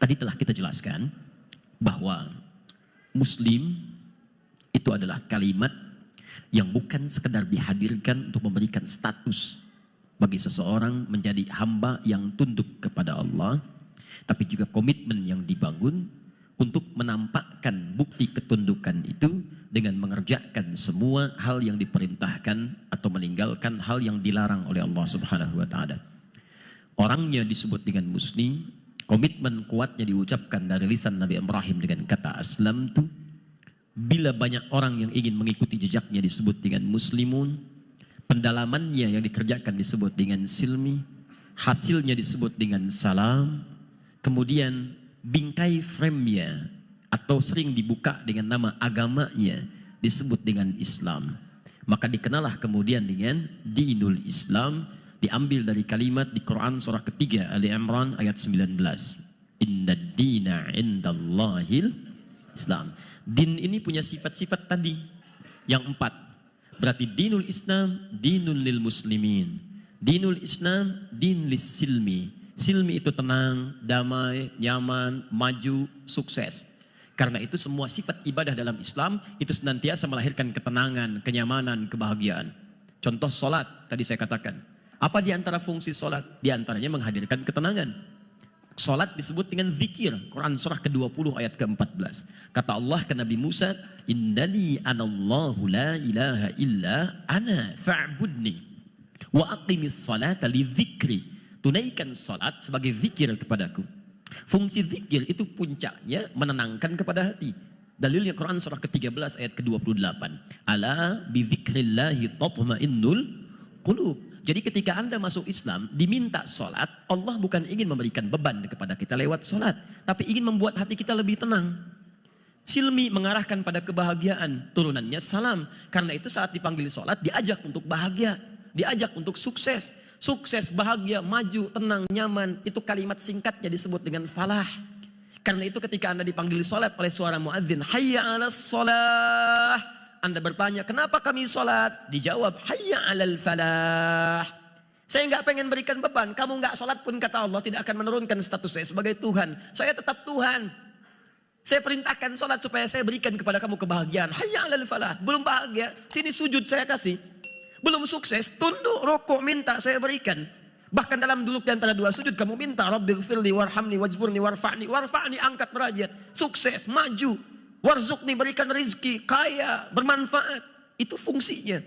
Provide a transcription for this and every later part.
Tadi telah kita jelaskan bahwa Muslim itu adalah kalimat yang bukan sekedar dihadirkan untuk memberikan status bagi seseorang menjadi hamba yang tunduk kepada Allah, tapi juga komitmen yang dibangun untuk menampakkan bukti ketundukan itu dengan mengerjakan semua hal yang diperintahkan atau meninggalkan hal yang dilarang oleh Allah Subhanahu wa taala. Orangnya disebut dengan muslim, komitmen kuatnya diucapkan dari lisan Nabi Ibrahim dengan kata aslamtu. Bila banyak orang yang ingin mengikuti jejaknya disebut dengan muslimun, pendalamannya yang dikerjakan disebut dengan silmi, hasilnya disebut dengan salam, kemudian bingkai frame-nya atau sering dibuka dengan nama agamanya disebut dengan Islam. Maka dikenalah kemudian dengan dinul Islam, diambil dari kalimat di Quran surah ketiga Ali Imran ayat 19. Inna dina indallahil Islam. Din ini punya sifat-sifat tadi yang 4. Berarti dinul Islam, dinul lil muslimin. Dinul Islam, din lis silmi. Silmi itu tenang, damai, nyaman, maju, sukses. Karena itu semua sifat ibadah dalam Islam itu senantiasa melahirkan ketenangan, kenyamanan, kebahagiaan. Contoh solat tadi saya katakan. Apa di antara fungsi solat? Di antaranya menghadirkan ketenangan. Solat disebut dengan zikir. Quran surah ke-20 ayat ke-14. Kata Allah ke Nabi Musa, Innani anallahu la ilaha illa ana fa'budni wa aqimis salata li zikri. Tunaikan salat sebagai zikir kepadaku. Fungsi zikir itu puncaknya menenangkan kepada hati. Dalilnya Quran surah ke-13 ayat ke-28. Ala bi dzikrillahi tatma'innul qulub. Jadi ketika Anda masuk Islam, diminta sholat, Allah bukan ingin memberikan beban kepada kita lewat sholat, tapi ingin membuat hati kita lebih tenang. Silmi mengarahkan pada kebahagiaan, turunannya salam. Karena itu saat dipanggil sholat, diajak untuk bahagia, diajak untuk sukses. Sukses, bahagia, maju, tenang, nyaman, itu kalimat singkatnya disebut dengan falah. Karena itu ketika Anda dipanggil sholat oleh suara muadzin, hayya 'alas sholah, Anda bertanya, kenapa kami sholat? Dijawab, hayya 'alal falah. Saya nggak pengen berikan beban. Kamu nggak sholat pun kata Allah tidak akan menurunkan status saya sebagai Tuhan. Saya tetap Tuhan. Saya perintahkan sholat supaya saya berikan kepada kamu kebahagiaan. Hayya 'alal falah. Belum bahagia, sini sujud saya kasih. Belum sukses, tunduk, rokok, minta saya berikan. Bahkan dalam duduk di antara dua sujud kamu minta, Rabbighfirli warhamni wajburni warfa'ni. Warfa'ni, angkat derajat. Sukses, maju. Warzukni, berikan rizki, kaya, bermanfaat. Itu fungsinya.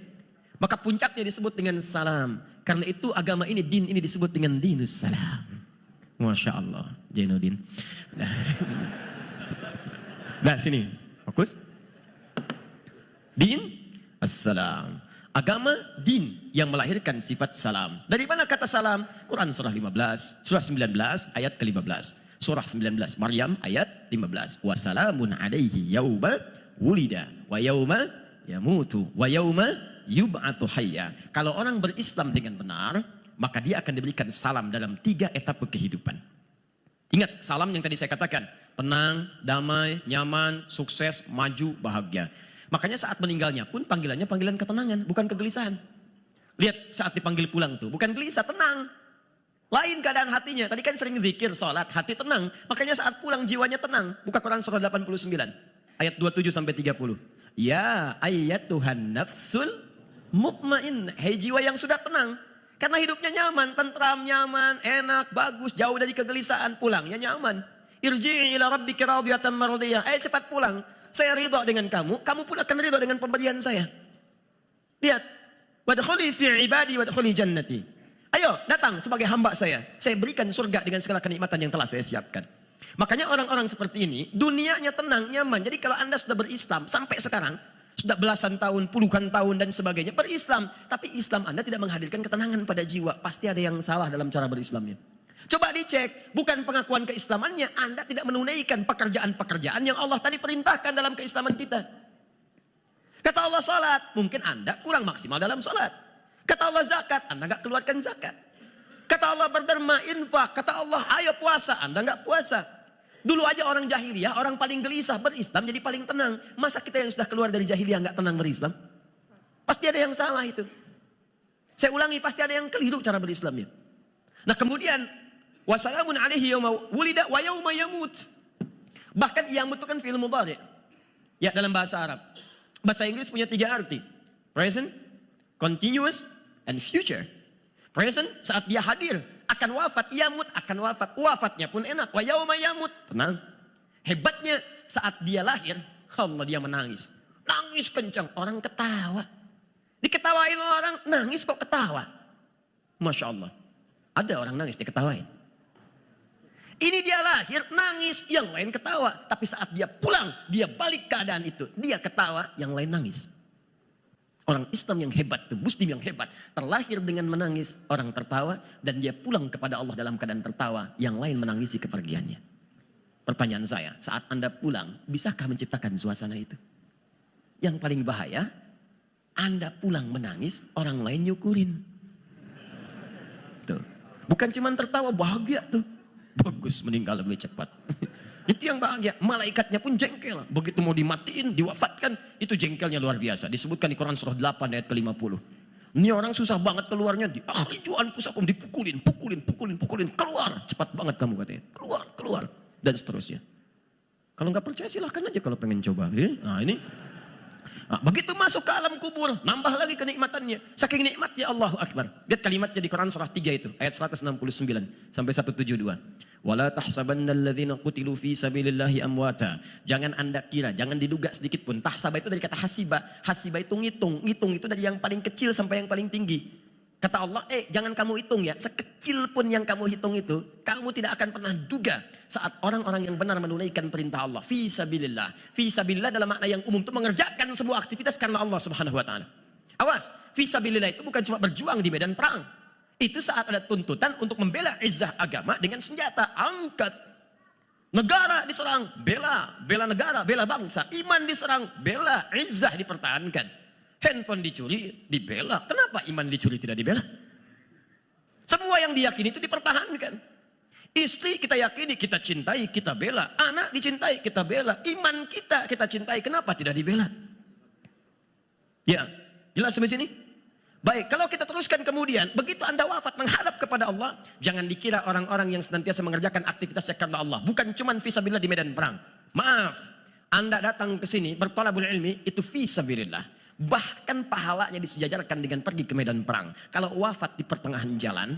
Maka puncaknya disebut dengan salam. Karena itu agama ini, din ini disebut dengan dinus salam. Masya Allah, Jainuddin. Nah sini, fokus. Din, assalam. Agama, din yang melahirkan sifat salam. Dari mana kata salam? Quran surah 15, surah 19 ayat ke-15. Surah 19 Maryam ayat 15. Wassalamun alaihi yauma wulida wa yauma yamutu wa yauma yub'atsu hayya. Kalau orang berislam dengan benar, maka dia akan diberikan salam dalam 3 etapa kehidupan. Ingat salam yang tadi saya katakan, tenang, damai, nyaman, sukses, maju, bahagia. Makanya saat meninggalnya pun panggilannya panggilan ketenangan, bukan kegelisahan. Lihat saat dipanggil pulang tuh, bukan gelisah, tenang. Lain keadaan hatinya. Tadi kan sering zikir, sholat, hati tenang. Makanya saat pulang jiwanya tenang. Buka Quran surah 89 ayat 27 sampai 30. Ya ayyatuhan nafsul mutmain. Hei jiwa yang sudah tenang. Karena hidupnya nyaman, tentram, nyaman, enak, bagus, jauh dari kegelisahan, pulangnya nyaman. Irji'i ila rabbika radiyatan mardiyah. Cepat pulang. Saya ridha dengan kamu, kamu pun akan ridha dengan pemberian saya. Lihat. Wadkhuli fi ibadi wadkhuli jannati. Ayo datang sebagai hamba saya berikan surga dengan segala kenikmatan yang telah saya siapkan. Makanya orang-orang seperti ini dunianya tenang, nyaman. Jadi kalau Anda sudah berislam sampai sekarang, sudah belasan tahun, puluhan tahun dan sebagainya berislam, tapi Islam Anda tidak menghadirkan ketenangan pada jiwa, pasti ada yang salah dalam cara berislamnya. Coba dicek, bukan pengakuan keislamannya, Anda tidak menunaikan pekerjaan-pekerjaan yang Allah tadi perintahkan dalam keislaman kita. Kata Allah salat, mungkin Anda kurang maksimal dalam salat. Kata Allah zakat, Anda nggak keluarkan zakat. Kata Allah berderma, infak. Kata Allah ayo puasa, Anda nggak puasa. Dulu aja orang jahiliyah, orang paling gelisah berislam jadi paling tenang. Masa kita yang sudah keluar dari jahiliyah nggak tenang berislam? Pasti ada yang salah itu. Saya ulangi, pasti ada yang keliru cara berislamnya. Nah kemudian Wa salamun alaihi yauma wulida wa yauma yamut. Bahkan yamut itu kan fi'il mudhari'. Ya, dalam bahasa Arab. Bahasa Inggris punya 3 arti. Present, continuous, and future. Present, saat dia hadir, akan wafat. Yamut, akan wafat. Wafatnya pun enak. Wa yauma yamut, tenang. Hebatnya, saat dia lahir, Allah, dia menangis. Nangis kencang, orang ketawa. Diketawain orang, nangis kok ketawa. Masya Allah. Ada orang nangis, diketawain. Ini dia lahir, nangis, yang lain ketawa. Tapi saat dia pulang, dia balik keadaan itu. Dia ketawa, yang lain nangis. Orang Islam yang hebat, tuh, Muslim yang hebat. Terlahir dengan menangis, orang tertawa. Dan dia pulang kepada Allah dalam keadaan tertawa. Yang lain menangisi kepergiannya. Pertanyaan saya, saat Anda pulang, bisakah menciptakan suasana itu? Yang paling bahaya, Anda pulang menangis, orang lain nyukurin. Tuh. Bukan cuma tertawa, bahagia tuh. Bagus, meninggal lebih cepat. Itu yang bahagia. Malaikatnya pun jengkel. Begitu mau dimatiin, diwafatkan, itu jengkelnya luar biasa. Disebutkan di Quran surah 8 ayat ke-50. Ini orang susah banget keluarnya. Akhriju anfusakum, dipukulin, pukulin. Keluar, cepat banget kamu katanya. Keluar. Dan seterusnya. Kalau nggak percaya silahkan aja kalau pengen coba. Nah ini. Nah, begitu masuk ke alam kubur, nambah lagi kenikmatannya. Saking nikmatnya, Allahu Akbar. Lihat kalimatnya di Quran surah 3 itu, ayat 169 sampai 172. Wala tahsabannal ladzina qutilu fi sabilillahi amwata. Jangan Anda kira, jangan diduga sedikit pun. Tahsaba itu dari kata hasiba. Hasiba itu ngitung. Ngitung itu dari yang paling kecil sampai yang paling tinggi. Kata Allah, jangan kamu hitung ya. Sekecil pun yang kamu hitung itu, kamu tidak akan pernah duga saat orang-orang yang benar menunaikan perintah Allah. Fi sabilillah. Fi sabilillah dalam makna yang umum itu mengerjakan semua aktivitas karena Allah Subhanahu wa taala. Awas, fi sabilillah itu bukan cuma berjuang di medan perang. Itu saat ada tuntutan untuk membela izzah agama dengan senjata, angkat. Negara diserang, bela negara, bela bangsa. Iman diserang, bela izzah dipertahankan. Handphone dicuri, dibela. Kenapa iman dicuri tidak dibela? Semua yang diyakini itu dipertahankan. Istri kita yakini, kita cintai, kita bela. Anak dicintai, kita bela. Iman kita cintai, kenapa tidak dibela? Ya, jelas sampai sini? Baik, kalau kita teruskan kemudian, begitu Anda wafat menghadap kepada Allah, jangan dikira orang-orang yang senantiasa mengerjakan aktivitasnya karena Allah. Bukan cuma fisabilillah di medan perang. Maaf, Anda datang ke sini berthalabul ilmi, itu fisabilillah. Bahkan pahalanya disejajarkan dengan pergi ke medan perang. Kalau wafat di pertengahan jalan,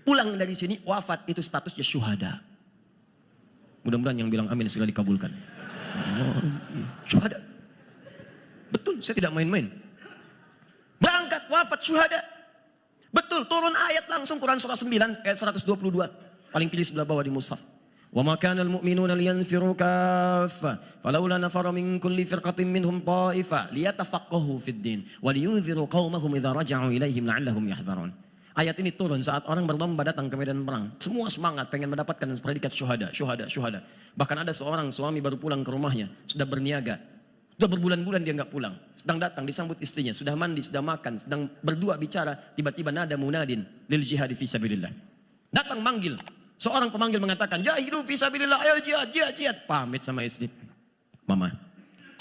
pulang dari sini, wafat itu statusnya syuhada. Mudah-mudahan yang bilang amin segera dikabulkan. Syuhada. Betul, saya tidak main-main. Berangkat wafat syuhada. Betul, turun ayat langsung Quran surah 9 ayat 122. Paling pilih sebelah bawah di mushaf. وَمَا كَانَ الْمُؤْمِنُونَ لِيَنْفِرُوا كَافَّةً فَلَوْلَا نَفَرَ مِنْ كُلِّ فِرْقَةٍ مِنْهُمْ طَائِفَةٌ لِيَتَفَقَّهُوا فِي الدِّينِ وَلِيُنْذِرُوا قَوْمَهُمْ إِذَا رَجَعُوا إِلَيْهِمْ لَعَلَّهُمْ يَحْذَرُونَ. Ayat ini turun saat orang berlomba datang ke medan perang. Semua semangat pengen mendapatkan predikat syuhada. Bahkan ada seorang suami baru pulang ke rumahnya, sudah berniaga. Sudah berbulan-bulan dia nggak pulang. Sedang datang disambut istrinya, sudah mandi, sudah makan, sedang berdua bicara, tiba-tiba nada munadin lil jihad fi sabilillah. Datang manggil. Seorang pemanggil mengatakan, jahidu fi sabilillah, ayo jihad. Pamit sama istri. Mama,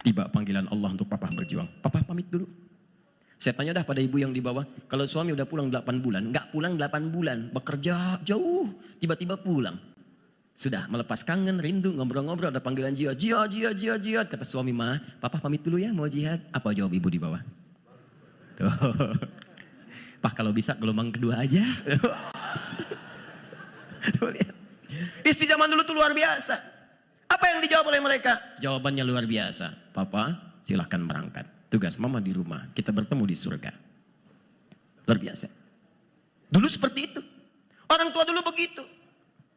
tiba panggilan Allah untuk papa berjuang. Papa pamit dulu. Saya tanya dah pada ibu yang di bawah, kalau suami udah pulang 8 bulan, nggak pulang 8 bulan, bekerja jauh, tiba-tiba pulang. Sudah melepas kangen, rindu, ngobrol-ngobrol, ada panggilan jihad. Kata suami, ma, papa pamit dulu ya mau jihad. Apa jawab ibu di bawah? Tuh. Pak kalau bisa gelombang kedua aja. Tuh, lihat. Istri zaman dulu tuh luar biasa. Apa yang dijawab oleh mereka? Jawabannya luar biasa. Papa silahkan berangkat. Tugas mama di rumah. Kita bertemu di surga. Luar biasa. Dulu seperti itu. Orang tua dulu begitu.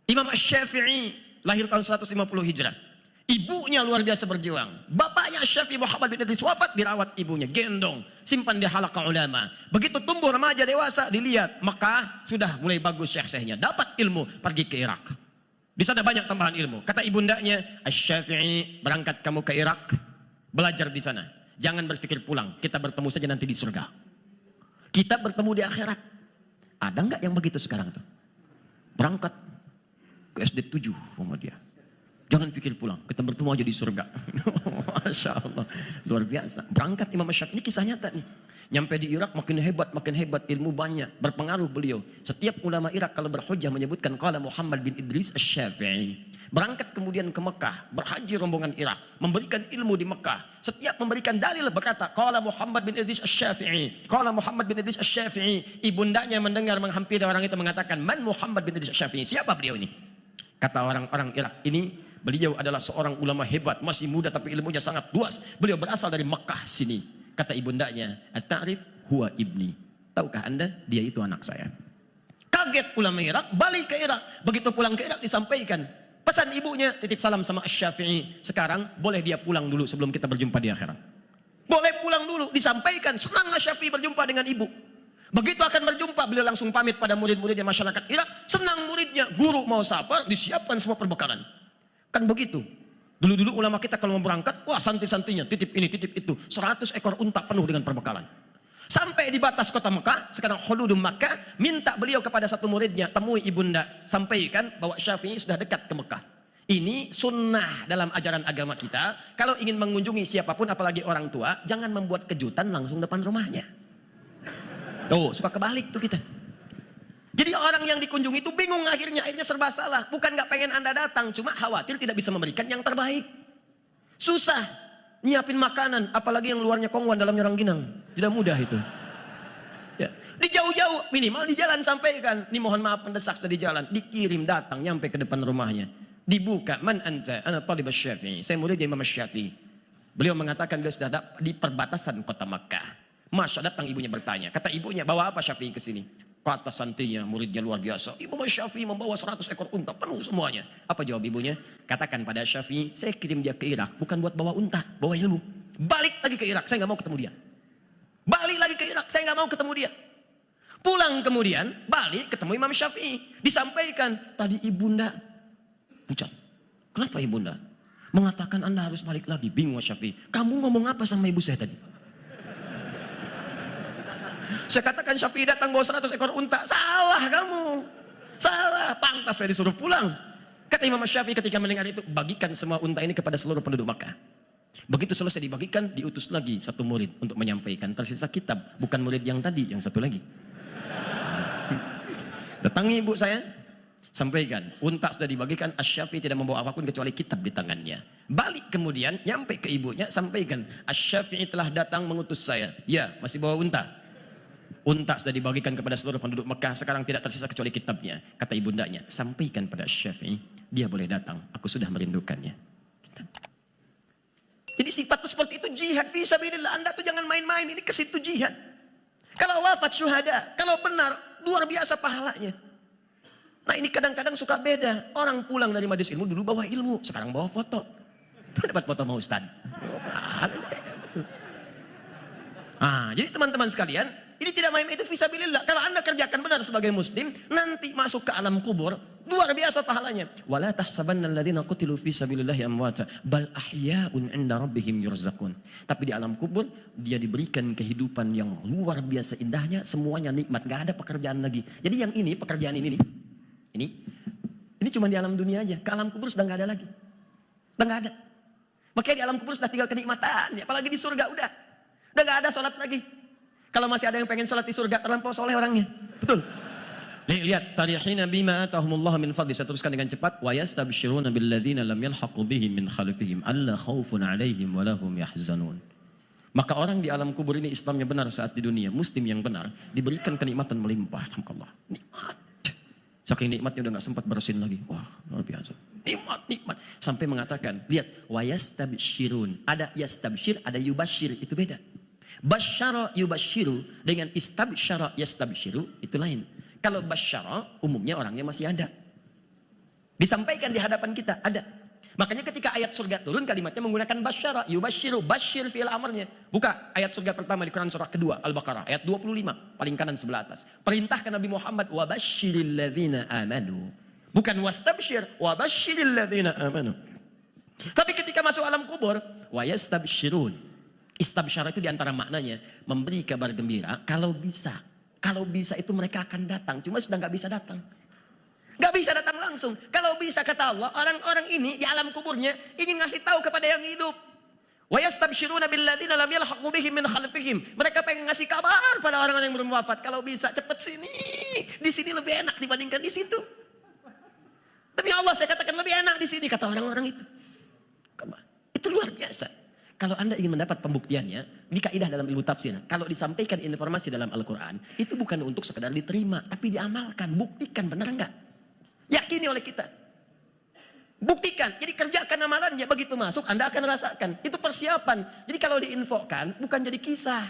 Imam Asy-Syafi'i lahir tahun 150 Hijrah. Ibunya luar biasa berjuang. Bapaknya Syafi'i Muhammad bin Idris wafat, dirawat ibunya, gendong, simpan di halaqah ulama. Begitu tumbuh remaja dewasa, dilihat Mekah sudah mulai bagus syekh-syekhnya, dapat ilmu, pergi ke Irak. Di sana banyak tambahan ilmu. Kata ibundanya, Asy-Syafi'i, berangkat kamu ke Irak, belajar di sana. Jangan berpikir pulang, kita bertemu saja nanti di surga. Kita bertemu di akhirat. Ada nggak yang begitu sekarang tuh? Berangkat ke SD 7 sama dia. Jangan pikir pulang, kita bertemu aja di surga. Masya Allah, luar biasa. Berangkat Imam Syafi'i, ini kisah nyata nih. Nyampe di Irak makin hebat ilmu banyak, berpengaruh beliau. Setiap ulama Irak kalau berhujjah menyebutkan qala Muhammad bin Idris Asy-Syafi'i. Berangkat kemudian ke Mekah, berhaji rombongan Irak, memberikan ilmu di Mekah. Setiap memberikan dalil berkata qala Muhammad bin Idris Asy-Syafi'i, qala Muhammad bin Idris Asy-Syafi'i. Ibundanya mendengar menghampiri orang itu mengatakan, "Man Muhammad bin Idris Asy-Syafi'i?" Siapa beliau ini? Kata orang-orang Irak, ini beliau adalah seorang ulama hebat, masih muda tapi ilmunya sangat luas. Beliau berasal dari Mekah sini. Kata ibundanya, "At-ta'rif huwa ibni." Tahukah Anda, dia itu anak saya. Kaget ulama Irak, balik ke Irak. Begitu pulang ke Irak disampaikan, pesan ibunya, titip salam sama Asy-Syafi'i. Sekarang boleh dia pulang dulu sebelum kita berjumpa di akhirat. Boleh pulang dulu, disampaikan. Senang Asy-Syafi'i berjumpa dengan ibu. Begitu akan berjumpa, beliau langsung pamit pada murid-muridnya masyarakat Irak. Senang muridnya, guru mau safar, disiapkan semua perbekalan. Kan begitu. Dulu-dulu ulama kita kalau mau berangkat, wah santai-santainya, titip ini, titip itu. 100 ekor unta penuh dengan perbekalan. Sampai di batas kota Mekah, sekarang Hududum Makkah, minta beliau kepada satu muridnya, temui ibunda, sampaikan bahwa Syafi'i sudah dekat ke Mekah. Ini sunnah dalam ajaran agama kita. Kalau ingin mengunjungi siapapun, apalagi orang tua, jangan membuat kejutan langsung depan rumahnya. Tuh, suka kebalik tuh kita. Jadi orang yang dikunjungi itu bingung akhirnya serba salah. Bukan nggak pengen Anda datang, cuma khawatir tidak bisa memberikan yang terbaik. Susah nyiapin makanan, apalagi yang luarnya kongwan dalamnya rangginang. Tidak mudah itu. Ya. Di jauh-jauh, minimal di jalan sampaikan. Ini mohon maaf mendesak sudah di jalan. Dikirim datang nyampe ke depan rumahnya. Dibuka, "Man anta?" "Ana talib Asy-Syafi'i." Saya murid Imam Asy-Syafi'i. Beliau mengatakan dia sudah di perbatasan kota Makkah. Masya datang ibunya bertanya. Kata ibunya, "Bawa apa Syafi'i ke sini?" Kata santinya, muridnya luar biasa. "Ibu Syafi'i membawa 100 ekor unta penuh semuanya." Apa jawab ibunya? "Katakan pada Syafi'i, saya kirim dia ke Irak bukan buat bawa unta, bawa ilmu. Balik lagi ke Irak, saya nggak mau ketemu dia. Balik lagi ke Irak, saya nggak mau ketemu dia." Pulang kemudian, balik ketemu Imam Syafi'i. Disampaikan, "Tadi ibunda pucat." "Kenapa ibunda?" "Mengatakan Anda harus balik lagi." Bingung Syafi'i. "Kamu ngomong apa sama ibu saya tadi?" Saya katakan Syafi'i datang bawa 100 ekor unta. "Salah kamu. Salah. Pantas saya disuruh pulang." Kata Imam Syafi'i ketika mendengar itu, "Bagikan semua unta ini kepada seluruh penduduk Makkah." Begitu selesai dibagikan, diutus lagi satu murid untuk menyampaikan. Tersisa kitab, bukan murid yang tadi, yang satu lagi. Datangi ibu saya, sampaikan, unta sudah dibagikan, Asy-Syafi'i tidak membawa apapun kecuali kitab di tangannya. Balik kemudian, nyampe ke ibunya, sampaikan, Asy-Syafi'i telah datang mengutus saya. Ya, masih bawa unta. Unta sudah dibagikan kepada seluruh penduduk Mekah, sekarang tidak tersisa kecuali kitabnya. Kata ibundanya, sampaikan pada Asy-Syafi'i, dia boleh datang, aku sudah merindukannya. Jadi sifat itu seperti itu, jihad fi sabilillah. Anda tuh jangan main-main, ini ke situ jihad. Kalau wafat syuhada, kalau benar, luar biasa pahalanya. Nah ini kadang-kadang suka beda. Orang pulang dari majelis ilmu, dulu bawa ilmu, sekarang bawa foto. Tuh dapat foto sama Ustaz. Jadi teman-teman sekalian, ini tidak main, itu fisabilillah. Kalau Anda kerjakan benar sebagai muslim, nanti masuk ke alam kubur, luar biasa pahalanya. Wala tahsabanna alladziina qutilu fi sabilillahi amwata, bal ahya'un 'inda rabbihim yurzaqun. Tapi di alam kubur dia diberikan kehidupan yang luar biasa indahnya, semuanya nikmat, enggak ada pekerjaan lagi. Jadi yang ini, pekerjaan ini cuma di alam dunia aja. Ke alam kubur sudah enggak ada lagi. Sudah enggak ada. Makanya di alam kubur sudah tinggal kenikmatan, apalagi di surga udah enggak ada salat lagi. Kalau masih ada yang pengen salat di surga, terlampau soleh orangnya. Betul. Lihat, farihina bima atahumullah min fadli. Saya teruskan dengan cepat. Wa yastabshiruna billadzina lam yalhaqu bihim min khalfihim alla khaufun 'alaihim wa lahum yahzanun. Maka orang di alam kubur ini Islamnya benar saat di dunia, muslim yang benar, diberikan kenikmatan melimpah. Alhamdulillah. Nikmat. Saking nikmatnya udah enggak sempat bersin lagi. Wah, luar biasa. Nikmat. Sampai mengatakan, lihat, wa yastabshirun. Ada yastabshir, ada yubashir, itu beda. Basyara yubashiru dengan istabsyara yastabshiru itu lain. Kalau basyara umumnya orangnya masih ada. Disampaikan di hadapan kita ada. Makanya ketika ayat surga turun kalimatnya menggunakan basyara yubashiru, basyir fi'il amrnya. Buka ayat surga pertama di Quran surah kedua Al-Baqarah ayat 25 paling kanan sebelah atas. Perintahkan Nabi Muhammad wa basyiril ladzina amanu. Bukan wastabsyir, wa basyiril ladzina amanu. Tapi ketika masuk alam kubur wa yastabsyirun. Istabsyara itu diantara maknanya memberi kabar gembira kalau bisa. Kalau bisa itu mereka akan datang. Cuma sudah nggak bisa datang. Nggak bisa datang langsung. Kalau bisa kata Allah, orang-orang ini di alam kuburnya ingin ngasih tahu kepada yang hidup. Wa yastabshiruna billadzina lam yalhaqu bihim min khalfihim. Mereka pengen ngasih kabar pada orang-orang yang belum wafat, kalau bisa cepet sini. Di sini lebih enak dibandingkan di situ. Tapi Allah, saya katakan lebih enak di sini, kata orang-orang itu. Itu luar biasa. Kalau Anda ingin mendapat pembuktiannya, ini kaidah dalam ilmu tafsir. Kalau disampaikan informasi dalam Al-Quran, itu bukan untuk sekedar diterima, tapi diamalkan, buktikan benar enggak. Yakini oleh kita. Buktikan, jadi kerjakan amalannya, begitu masuk Anda akan rasakan. Itu persiapan. Jadi kalau diinfokan, bukan jadi kisah.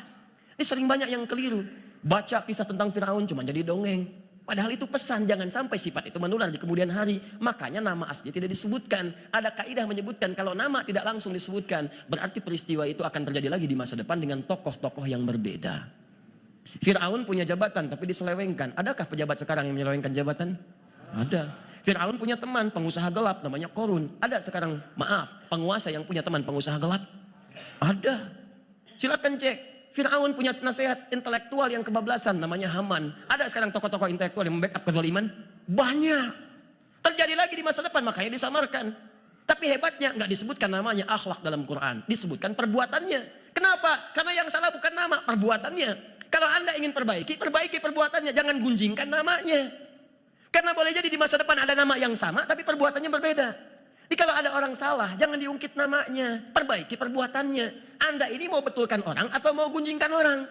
Ini sering banyak yang keliru. Baca kisah tentang Firaun cuma jadi dongeng. Padahal itu pesan, jangan sampai sifat itu menular di kemudian hari. Makanya nama asli tidak disebutkan. Ada kaidah menyebutkan kalau nama tidak langsung disebutkan, berarti peristiwa itu akan terjadi lagi di masa depan dengan tokoh-tokoh yang berbeda. Firaun punya jabatan tapi diselewengkan. Adakah pejabat sekarang yang menyelewengkan jabatan? Ada. Firaun punya teman pengusaha gelap namanya Korun. Ada sekarang, maaf, penguasa yang punya teman pengusaha gelap? Ada. Silakan cek. Firaun punya nasihat intelektual yang kebablasan namanya Haman. Ada sekarang tokoh-tokoh intelektual yang membackup kezaliman? Banyak. Terjadi lagi di masa depan, makanya disamarkan. Tapi hebatnya nggak disebutkan namanya akhlak dalam Quran, disebutkan perbuatannya. Kenapa? Karena yang salah bukan nama, perbuatannya. Kalau Anda ingin perbaiki, perbaiki perbuatannya, jangan gunjingkan namanya. Karena boleh jadi di masa depan ada nama yang sama tapi perbuatannya berbeda. Jadi kalau ada orang salah, jangan diungkit namanya, perbaiki perbuatannya. Anda ini mau betulkan orang atau mau gunjingkan orang?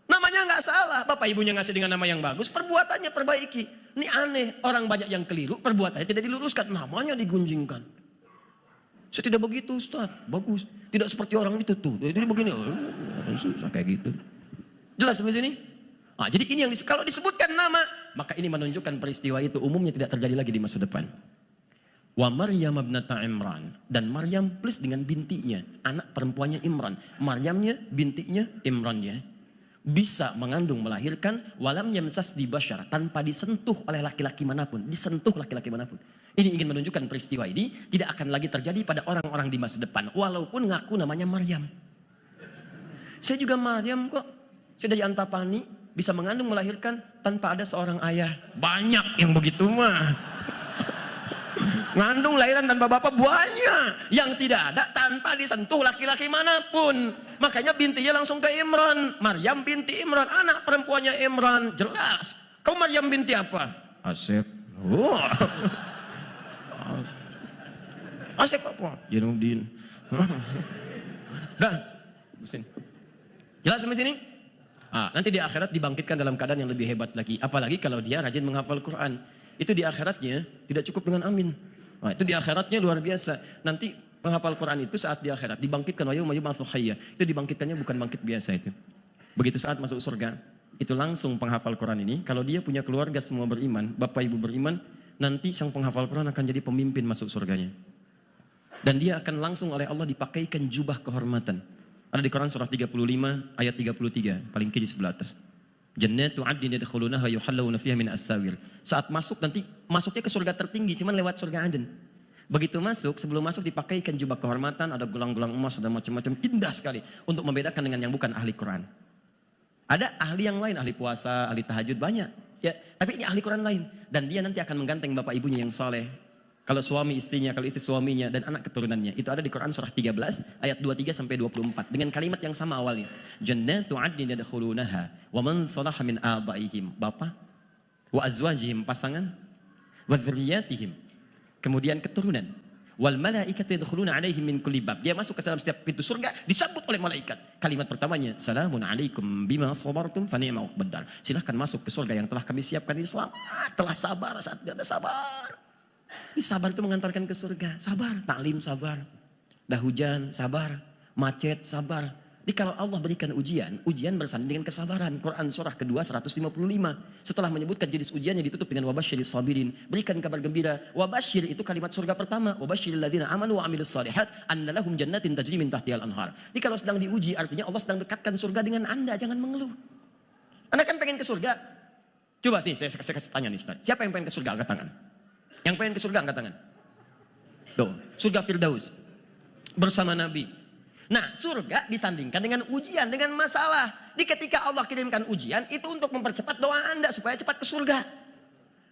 Namanya nggak salah, bapak ibunya ngasih dengan nama yang bagus, perbuatannya perbaiki. Ini aneh, orang banyak yang keliru, perbuatannya tidak diluruskan, namanya digunjingkan. Saya tidak begitu Ustaz, bagus. Tidak seperti orang itu tuh, ini begini, susah kayak gitu. Jelas sampai sini? Nah, jadi ini yang kalau disebutkan nama, maka ini menunjukkan peristiwa itu umumnya tidak terjadi lagi di masa depan. Wa Maryam ibnata Imran, dan Maryam plus dengan bintinya, anak perempuannya Imran. Maryamnya, bintinya, Imrannya bisa mengandung, melahirkan walam yamsas di bashar, tanpa disentuh oleh laki-laki manapun, disentuh laki-laki manapun. Ini ingin menunjukkan peristiwa ini tidak akan lagi terjadi pada orang-orang di masa depan, walaupun ngaku namanya Maryam. Saya juga Maryam kok, saya dari Antapani, bisa mengandung, melahirkan tanpa ada seorang ayah. Banyak yang begitu mah. Ngandung lahiran tanpa bapak banyak. Yang tidak ada tanpa disentuh laki-laki manapun. Makanya bintinya langsung ke Imran. Maryam binti Imran, anak perempuannya Imran. Jelas. Kau Maryam binti apa? Asep. Oh. Asep apa? Janudin. Dah. Mesin. Jelas sampai sini? Nanti di akhirat dibangkitkan dalam keadaan yang lebih hebat lagi. Apalagi kalau dia rajin menghafal Quran. Itu di akhiratnya tidak cukup dengan amin. Itu di akhiratnya luar biasa. Nanti penghafal Quran itu saat di akhirat dibangkitkan wa yauma yub'atsul hayya. Itu dibangkitkannya bukan bangkit biasa itu. Begitu saat masuk surga, itu langsung penghafal Quran ini, kalau dia punya keluarga semua beriman, bapak ibu beriman, nanti sang penghafal Quran akan jadi pemimpin masuk surganya. Dan dia akan langsung oleh Allah dipakaikan jubah kehormatan. Ada di Quran surah 35 ayat 33, paling kiri sebelah atas. Jannatu 'adnin yadkhulunaha yuhallawna fiha min as-sawir. Saat masuk nanti masuknya ke surga tertinggi cuman lewat surga Aden. Begitu masuk, sebelum masuk dipakaikan jubah kehormatan, ada gelang-gelang emas, ada macam-macam, indah sekali untuk membedakan dengan yang bukan ahli Quran. Ada ahli yang lain, ahli puasa, ahli tahajud banyak, ya, tapi ini ahli Quran lain dan dia nanti akan mengganteng bapak ibunya yang saleh. Kalau suami istrinya, kalau istri suaminya, dan anak keturunannya. Itu ada di Quran surah 13 ayat 23 sampai 24 dengan kalimat yang sama awalnya. Jannatu 'adnin yadkhulunaha wa man salaha min abaihim, bapak, wa azwajihim, pasangan, wa dzurriyyatihim, kemudian keturunan. Wal malaikatu yadkhuluna 'alaihim min kulli bab. Dia masuk ke dalam setiap pintu surga disambut oleh malaikat. Kalimat pertamanya, salamun alaikum bima sabartum fa ni'ma uqbad dar. Silakan masuk ke surga yang telah kami siapkan ini, selamat, telah sabar saat Anda sabar. Ini sabar itu mengantarkan ke surga. Sabar, taklim sabar. Dah hujan, sabar. Macet, sabar. Jadi kalau Allah berikan ujian, ujian bersanding dengan kesabaran. Quran surah kedua 155. Setelah menyebutkan jenis ujiannya ditutup dengan wabasyiris sabirin. Berikan kabar gembira. Wabasyir itu kalimat surga pertama. Wabasyiril ladzina amanu wa amilus shalihat anna lahum jannatin tajri min tahtihal anhar. Jadi kalau sedang diuji artinya Allah sedang dekatkan surga dengan Anda, jangan mengeluh. Anda kan pengen ke surga. Coba sih saya kasih tanya nih, Ustaz. Siapa yang pengen ke surga? Angkat tangan. Yang pengen ke surga angkat tangan. Tuh, surga Firdaus bersama Nabi. Nah, surga disandingkan dengan ujian, dengan masalah. Di ketika Allah kirimkan ujian itu untuk mempercepat doa Anda supaya cepat ke surga.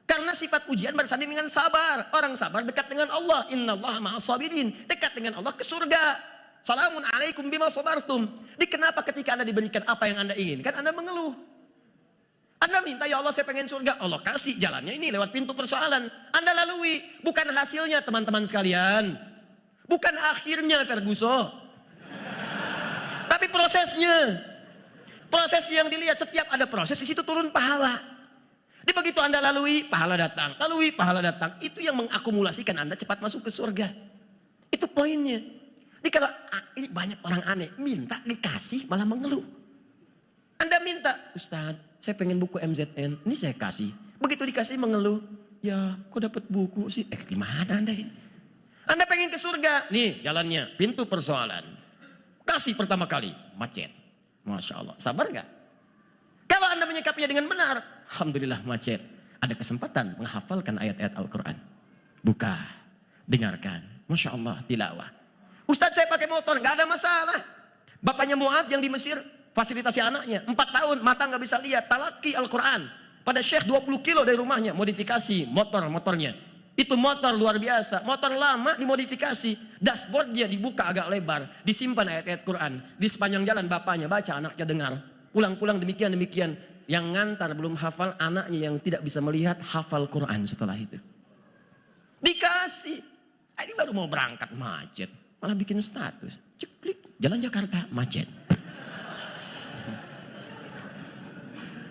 Karena sifat ujian bersanding dengan sabar. Orang sabar dekat dengan Allah. Innallaha ma'as sabirin. Dekat dengan Allah ke surga. Salamun alaikum bima sabartum. Kenapa ketika Anda diberikan apa yang Anda inginkan, Anda mengeluh? Anda minta, ya Allah saya pengen surga. Allah kasih jalannya ini lewat pintu persoalan. Anda lalui. Bukan hasilnya teman-teman sekalian. Bukan akhirnya Ferguson. Tapi prosesnya. Proses yang dilihat, setiap ada proses, di situ turun pahala. Begitu Anda lalui, pahala datang. Lalui, pahala datang. Itu yang mengakumulasikan Anda cepat masuk ke surga. Itu poinnya. Jadi kalau ini banyak orang aneh, minta dikasih malah mengeluh. Anda minta, Ustaz, saya pengen buku MZN, ini saya kasih. Begitu dikasih mengeluh, ya kok dapat buku sih? Gimana Anda ini? Anda pengen ke surga, nih jalannya, pintu persoalan. Kasih pertama kali, macet. Masya Allah, sabar nggak? Kalau Anda menyikapinya dengan benar, alhamdulillah macet. Ada kesempatan menghafalkan ayat-ayat Al-Quran. Buka, dengarkan, Masya Allah, tilawah. Ustaz saya pakai motor, nggak ada masalah. Bapaknya Mu'adz yang di Mesir, fasilitasi anaknya, 4 tahun, mata nggak bisa lihat, talaki Al-Quran. Pada Syekh 20 kilo dari rumahnya, modifikasi motornya. Itu motor luar biasa, motor lama dimodifikasi, dashboardnya dibuka agak lebar, disimpan ayat-ayat Quran. Di sepanjang jalan bapaknya baca, anaknya dengar. Pulang-pulang demikian. Yang ngantar belum hafal, anaknya yang tidak bisa melihat hafal Quran setelah itu. Dikasih. Ini baru mau berangkat macet, malah bikin status. Ceklik, jalan Jakarta macet.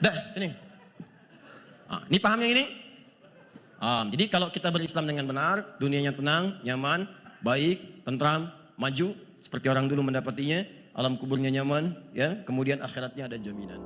Dah, sini. Ini paham yang ini? Jadi kalau kita berislam dengan benar, dunianya tenang, nyaman, baik, tentram, maju, seperti orang dulu mendapatinya, alam kuburnya nyaman, ya, kemudian akhiratnya ada jaminan.